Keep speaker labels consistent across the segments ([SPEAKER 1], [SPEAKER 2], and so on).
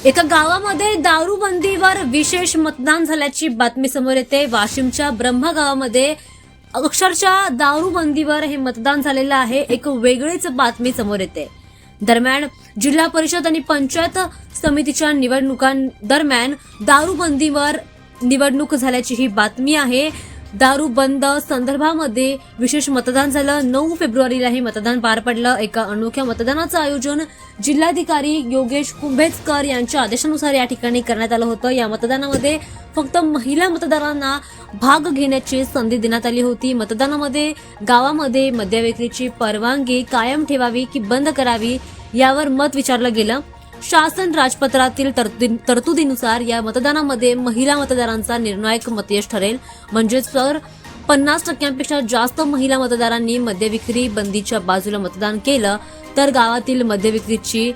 [SPEAKER 1] एका गावामध्ये दारूबंदीवर विशेष मतदान झाल्याची बातमी समोर येते। वाशिमच्या ब्रह्मा गावामध्ये अक्षरशः दारूबंदीवर हे मतदान झालेलं आहे। एक वेगळीच बातमी समोर येते। दरम्यान जिल्हा परिषद आणि पंचायत समितीच्या निवडणुकांदरम्यान दारूबंदीवर निवडणूक झाल्याची ही बातमी आहे। दारू बंद संदर्भामध्ये विशेष मतदान झालं। 9 फेब्रुवारीला हे मतदान पार पडलं। एका अनोख्या मतदानाचं आयोजन जिल्हाधिकारी योगेश कुंभेजकर यांच्या आदेशानुसार या ठिकाणी करण्यात आलं होतं। या मतदानामध्ये फक्त महिला मतदारांना भाग घेण्याची संधी देण्यात आली होती। मतदानामध्ये गावामध्ये मद्य विक्रीची परवानगी कायम ठेवावी की बंद करावी यावर मत विचारलं गेलं। शासन राजपत्रातील तरतुदीनुसार या मतदानामध्ये महिला मतदारांचा निर्णायक मतयश ठरेल। म्हणजेच तर 50% जास्त महिला मतदारांनी मद्य विक्री बंदीच्या बाजूला मतदान केलं तर गावातील मद्य विक्रीची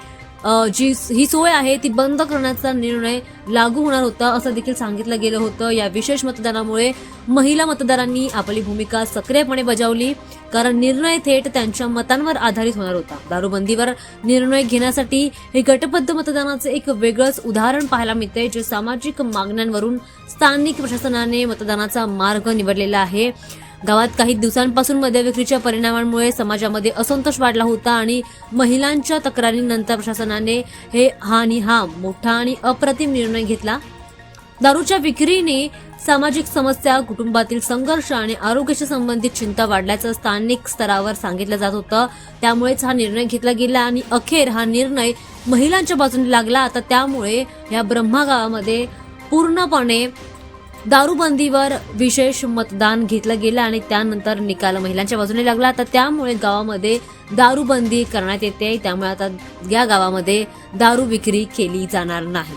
[SPEAKER 1] जी ही सोय आहे ती बंद करण्याचा निर्णय लागू होणार होता, असं देखील सांगितलं गेलं होतं। या विशेष मतदानामुळे महिला मतदारांनी आपली भूमिका सक्रियपणे बजावली, कारण निर्णय थेट त्यांच्या मतांवर आधारित होणार होता। दारूबंदीवर निर्णय घेण्यासाठी हे गटबद्ध मतदानाचे एक वेगळंच उदाहरण पाहायला मिळते, जे सामाजिक मागण्यांवरून स्थानिक प्रशासनाने मतदानाचा मार्ग निवडलेला आहे। गावात काही दिवसांपासून मद्य विक्रीच्या परिणामांमुळे समाजामध्ये असंतोष वाढला होता आणि महिलांच्या तक्रारीनंतर प्रशासनाने हा मोठा आणि अप्रतिम निर्णय घेतला। दारूच्या विक्रीने सामाजिक समस्या, कुटुंबातील संघर्ष आणि आरोग्याशी संबंधित चिंता वाढल्याचं स्थानिक स्तरावर सांगितलं जात होतं। त्यामुळेच हा निर्णय घेतला गेला आणि अखेर हा निर्णय महिलांच्या बाजूने लागला। आता त्यामुळे या ब्रह्मा गावामध्ये पूर्णपणे दारूबंदीवर विशेष मतदान घेतलं गेलं आणि त्यानंतर निकाल महिलांच्या बाजूने लागला। आता त्यामुळे गावामध्ये दारूबंदी करण्यात येते। त्यामुळे आता या गावामध्ये दारू विक्री केली जाणार नाही।